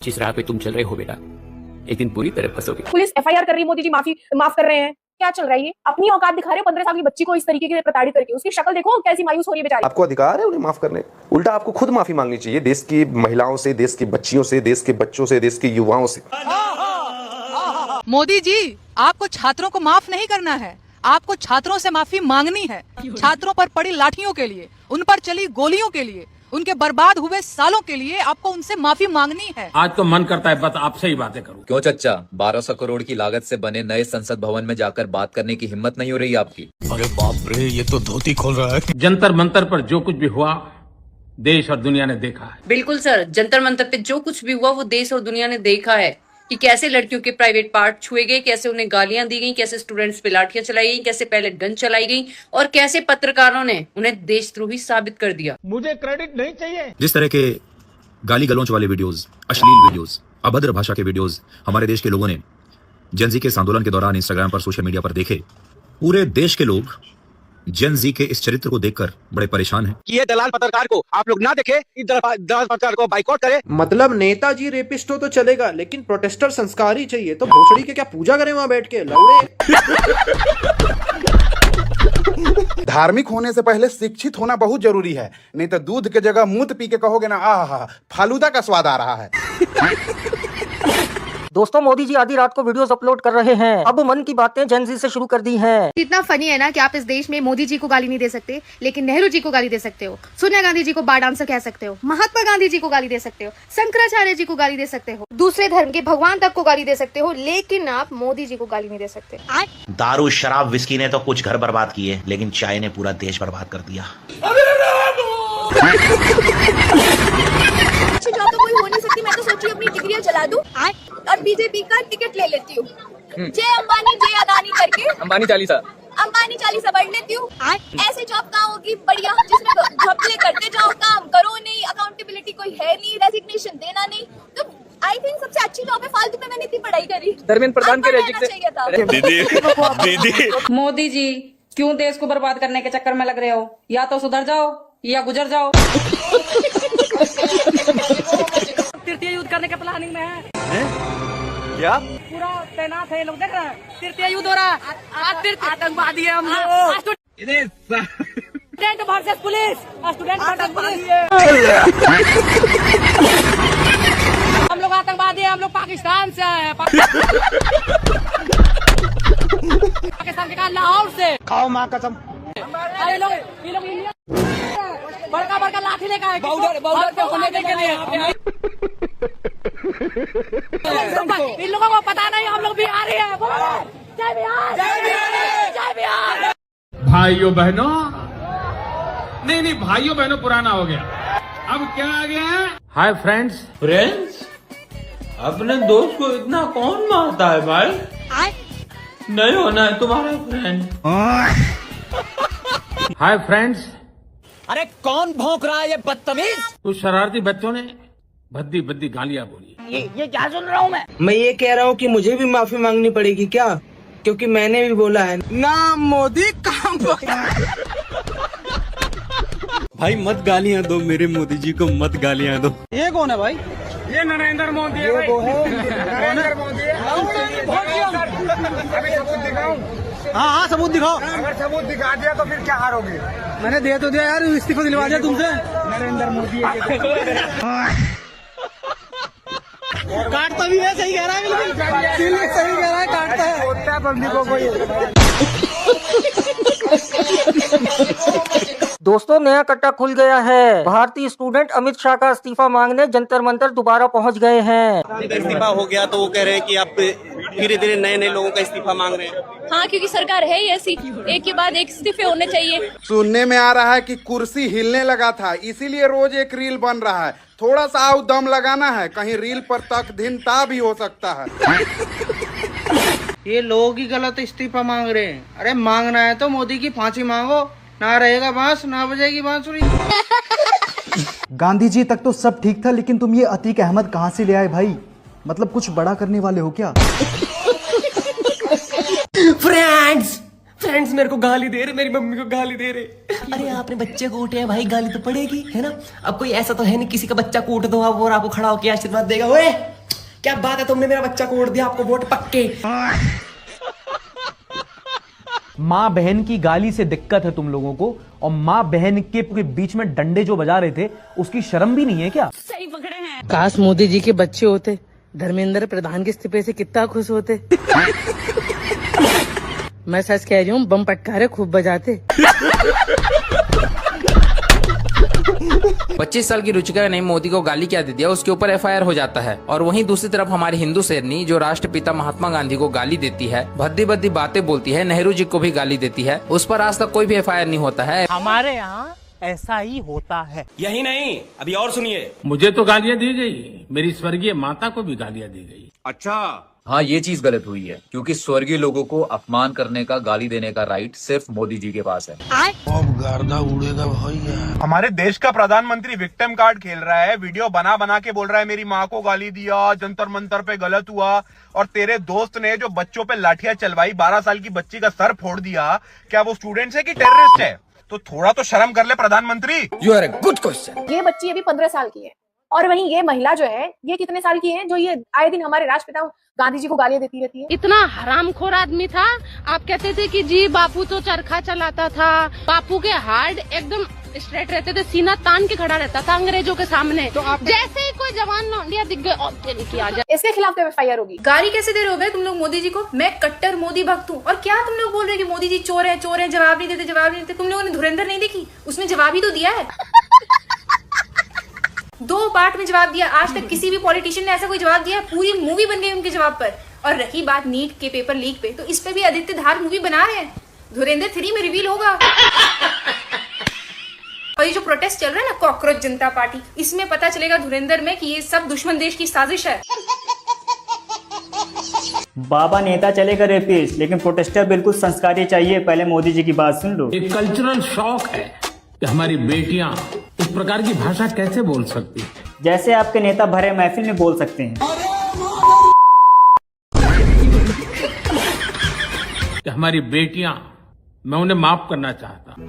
जिस राह पे तुम चल रहे हो बेटा, एक दिन पूरी तरह फंसोगे। पुलिस एफआईआर कर रही है, मोदी जी माफ कर रहे हैं। क्या चल रहा है ये? अपनी औकात दिखा रहे हो 15 साल की बच्ची को इस तरीके से प्रताड़ित करके। उसकी शक्ल देखो कैसी मायूस हो रही है बेचारी। आपको अधिकार है उन्हें माफ करने, उल्टा आपको खुद माफी मांगनी चाहिए देश की महिलाओं से, देश की बच्चियों से, देश के बच्चों से, देश के युवाओं से। मोदी जी, आपको छात्रों को माफ नहीं करना है, आपको छात्रों से माफी मांगनी है। छात्रों पर पड़ी लाठियों के लिए, उन पर चली गोलियों के लिए, उनके बर्बाद हुए सालों के लिए आपको उनसे माफी मांगनी है। आज तो मन करता है बस आपसे ही बातें करूं। क्यों चच्चा, 1200 करोड़ की लागत से बने नए संसद भवन में जाकर बात करने की हिम्मत नहीं हो रही आपकी? अरे बाप रे, ये तो धोती खोल रहा है। जंतर मंतर पर जो कुछ भी हुआ देश और दुनिया ने देखा है। बिल्कुल सर, जंतर मंतर पे जो कुछ भी हुआ वो देश और दुनिया ने देखा है कि कैसे लड़कियों के प्राइवेट पार्ट छुए गए, कैसे उन्हें गालियां दी गई, कैसे स्टूडेंट्स पे लाठियां चलाई गई, कैसे पहले गन चलाई गई और कैसे पत्रकारों ने उन्हें देशद्रोही साबित कर दिया। मुझे क्रेडिट नहीं चाहिए। जिस तरह के गाली गलौच वाले वीडियोस, अश्लील वीडियोस, अभद्र भाषा के वीडियोस हमारे देश के लोगों ने जेन जी के इस आंदोलन के दौरान इंस्टाग्राम पर, सोशल मीडिया पर देखे, पूरे देश के लोग जेन जी के इस चरित्र को देखकर बड़े परेशान हैं। कि ये दलाल पत्रकार को आप लोग ना देखे, दलाल पत्रकार को बाइकआउट करे। मतलब नेताजी रेपिस्ट हो तो चलेगा, लेकिन प्रोटेस्टर संस्कार ही चाहिए। तो भोसड़ी के क्या पूजा करें वहां बैठ के लौड़े। धार्मिक होने से पहले शिक्षित होना बहुत जरूरी है, नहीं तो दूध के जगह मूत पी के कहोगे ना आहा फालूदा का स्वाद आ रहा है। दोस्तों, मोदी जी आधी रात को वीडियोस अपलोड कर रहे हैं। अब मन की बातें जेन जी से शुरू कर दी हैं। इतना फनी है ना कि आप इस देश में मोदी जी को गाली नहीं दे सकते, लेकिन नेहरू जी को गाली दे सकते हो, सोनिया गांधी जी को बार डांसर कह सकते हो, महात्मा गांधी जी को गाली दे सकते हो, शंकराचार्य जी को गाली दे सकते हो, दूसरे धर्म के भगवान तक को गाली दे सकते हो, लेकिन आप मोदी जी को गाली नहीं दे सकते। दारू, शराब, विस्की ने तो कुछ घर बर्बाद किए, लेकिन चाय ने पूरा देश बर्बाद कर दिया। जॉब तो कोई हो नहीं सकती। मैं तो सोची अपनी डिग्रियां चला दूं और बीजेपी का टिकट ले लेती हूँ। जय अंबानी जय अदानी करके अंबानी चालीसा बढ़ लेती हूँ। ऐसे जॉब कहाँ होगी बढ़िया, जिसमें घपले करते जाओ, काम करो नहीं, अकाउंटेबिलिटी कोई है नहीं, रेजिग्नेशन देना नहीं। तो आई थिंक सबसे अच्छी जॉब है। फालतू में मैंने इतनी पढ़ाई करी, धर्मेंद्र प्रधान के दीदी मोदी जी, क्यों देश को बर्बाद करने के चक्कर में लग रहे हो? या तो सुधर जाओ या गुजर जाओ। तृतीय युद्ध करने के प्लानिंग में है। क्या पूरा तैनात है, लोग देख रहे हैं। तृतीय युद्ध हो रहा है, आतंकवादी है हम लोग। स्टूडेंट वर्सेस पुलिस, स्टूडेंट आतंकवादी है। हम लोग आतंकवादी है, हम लोग पाकिस्तान से आए हैं। पाकिस्तान के कहा, लाहौर से। खाओ माँ कसम। अरे लोग ये लोग इंडिया बड़का बड़का लाठी लेकर आए बॉर्डर पे होने के लिए। इन लोगों को पता नहीं हम लोग बिहारी हैं। जय बिहार, जय बिहार। भाइयों बहनों, नहीं भाइयों बहनों पुराना हो गया, अब क्या आ गया है? Hi friends. अपने दोस्त को इतना कौन मारता है भाई? नहीं होना है तुम्हारा फ्रेंड। Hi friends. अरे कौन भौंक रहा है ये बदतमीज? कुछ शरारती बच्चों ने भद्दी भद्दी गालियां बोली। ये क्या सुन रहा हूँ मैं? मैं ये कह रहा हूँ कि मुझे भी माफी मांगनी पड़ेगी क्या? क्योंकि मैंने भी बोला है ना मोदी काम। भाई मत गालियां दो मेरे मोदी जी को, मत गालियां दो। ये कौन है भाई? ये नरेंद्र मोदी है। ये वो है नरेंद्र मोदी है। अभी सबूत दिखाऊं? हाँ सबूत दिखाओ। अगर सबूत दिखा दिया तो फिर क्या हारोगे? मैंने दे तो दिया यार, इस्तीफा दिलवा दिया तुमसे। नरेंद्र मोदी काटता भी है, सही कह रहा है, बिल्कुल सही कह रहा है, काटता है। होता है पब्लिकों को ये। दोस्तों, नया कट्टा खुल गया है। भारतीय स्टूडेंट अमित शाह का इस्तीफा मांगने जंतर मंतर दोबारा पहुंच गए हैं। इस्तीफा हो गया तो वो कह रहे हैं कि आप धीरे धीरे नए नए लोगों का इस्तीफा मांग रहे हैं। हाँ, क्योंकि सरकार है ही ऐसी, एक के बाद एक इस्तीफे होने चाहिए। सुनने में आ रहा है कि कुर्सी हिलने लगा था, इसीलिए रोज एक रील बन रहा है। थोड़ा सा और दम लगाना है, कहीं रील पर तक धिनता भी हो सकता है। ये लोग ही गलत इस्तीफा मांग रहे हैं। अरे मांगना है तो मोदी की फांसी मांगो, ना रहेगा बांस ना बजेगी बांसुरी। गांधी जी तक तो सब ठीक था, लेकिन तुम ये अतीक अहमद कहाँ से ले आए भाई? मतलब कुछ बड़ा करने वाले हो क्या? फ्रेंड्स मेरे को गाली दे रहे, मेरी मम्मी को गाली दे रहे। अरे आपने बच्चे को उठे हैं भाई, गाली तो पड़ेगी, है ना। अब कोई ऐसा तो है नहीं किसी का बच्चा कूट दो आप और आपको खड़ा होकर आशीर्वाद देगा, ओए क्या बात है, तुमने मेरा बच्चा कोड़ दिया, आपको वोट पक्के। माँ बहन की गाली से दिक्कत है तुम लोगों को, और माँ बहन के बीच में डंडे जो बजा रहे थे उसकी शर्म भी नहीं है क्या? सही पकड़े हैं। काश मोदी जी के बच्चे होते, धर्मेंद्र प्रधान के इस्तीफे से कितना खुश होते। मैं सच कह रही हूँ, बम पटकारे खूब बजाते। 25 साल की रुचिका ने मोदी को गाली क्या दे दिया, उसके ऊपर FIR हो जाता है। और वहीं दूसरी तरफ हमारी हिंदू शेरनी जो राष्ट्रपिता महात्मा गांधी को गाली देती है, भद्दी भद्दी बातें बोलती है, नेहरू जी को भी गाली देती है, उस पर आज तक कोई भी FIR नहीं होता है। हमारे यहाँ ऐसा ही होता है। यही नहीं, अभी और सुनिए। मुझे तो गालियां दी गई, मेरी स्वर्गीय माता को भी गालियां दी गई। अच्छा हाँ, ये चीज गलत हुई है, क्योंकि स्वर्गीय लोगों को अपमान करने का, गाली देने का राइट सिर्फ मोदी जी के पास है। अब गर्दा उड़ेगा भैया। हमारे देश का प्रधानमंत्री विक्टिम कार्ड खेल रहा है, वीडियो बना बना के बोल रहा है मेरी माँ को गाली दिया, जंतर मंतर पे गलत हुआ, और तेरे दोस्त ने जो बच्चों पे लाठियां चलवाई, 12 साल की बच्ची का सर फोड़ दिया, क्या वो स्टूडेंट है कि टेररिस्ट है? तो थोड़ा तो शर्म कर ले प्रधानमंत्री। You are a good question. ये बच्ची अभी 15 साल की है, और वहीं ये महिला जो है ये कितने साल की है, जो ये आए दिन हमारे राष्ट्रपिता गांधी जी को गालियां देती रहती है। इतना हरामखोर आदमी था। आप कहते थे कि जी बापू तो चरखा चलाता था, बापू के हार्ड एकदम स्ट्रेट रहते थे, सीना तान के खड़ा रहता था अंग्रेजों के सामने। तो आप जैसे ही कोई जवान लौंडिया दिख गए आ जाए, इसके खिलाफ तो FIR होगी। गाली कैसे दे रहे हो बे तुम लोग मोदी जी को? मैं कट्टर मोदी भक्त हूँ। और क्या तुम लोग बोल रहे हो कि मोदी जी चोर है, चोर है, जवाब नहीं देते, जवाब नहीं देते। तुम लोगों ने धुरंधर नहीं देखी, उसमें जवाब ही तो दिया है। 2 पार्ट में जवाब दिया। आज तक किसी भी पॉलिटिशियन ने ऐसा कोई जवाब दिया? पूरी मूवी बन गई उनके जवाब पर। और रही बात नीट के पेपर लीक पे, तो इस पे भी आदित्य धार मूवी बना रहे हैं, धुरंधर 3 में रिवील होगा। और ये जो प्रोटेस्ट चल रहा है ना, कॉकरोच जनता पार्टी, इसमें पता चलेगा धुरंधर में कि ये सब दुश्मन देश की साजिश है। बाबा नेता चलेगा रेपिस्ट, लेकिन प्रोटेस्टर बिल्कुल संस्कारी चाहिए। पहले मोदी जी की बात सुन लो। एक कल्चरल शॉक है कि हमारी बेटियां इस प्रकार की भाषा कैसे बोल सकती है। जैसे आपके नेता भरे महफिल में बोल सकते हैं। कि हमारी बेटियां, मैं उन्हें माफ करना चाहता हूं।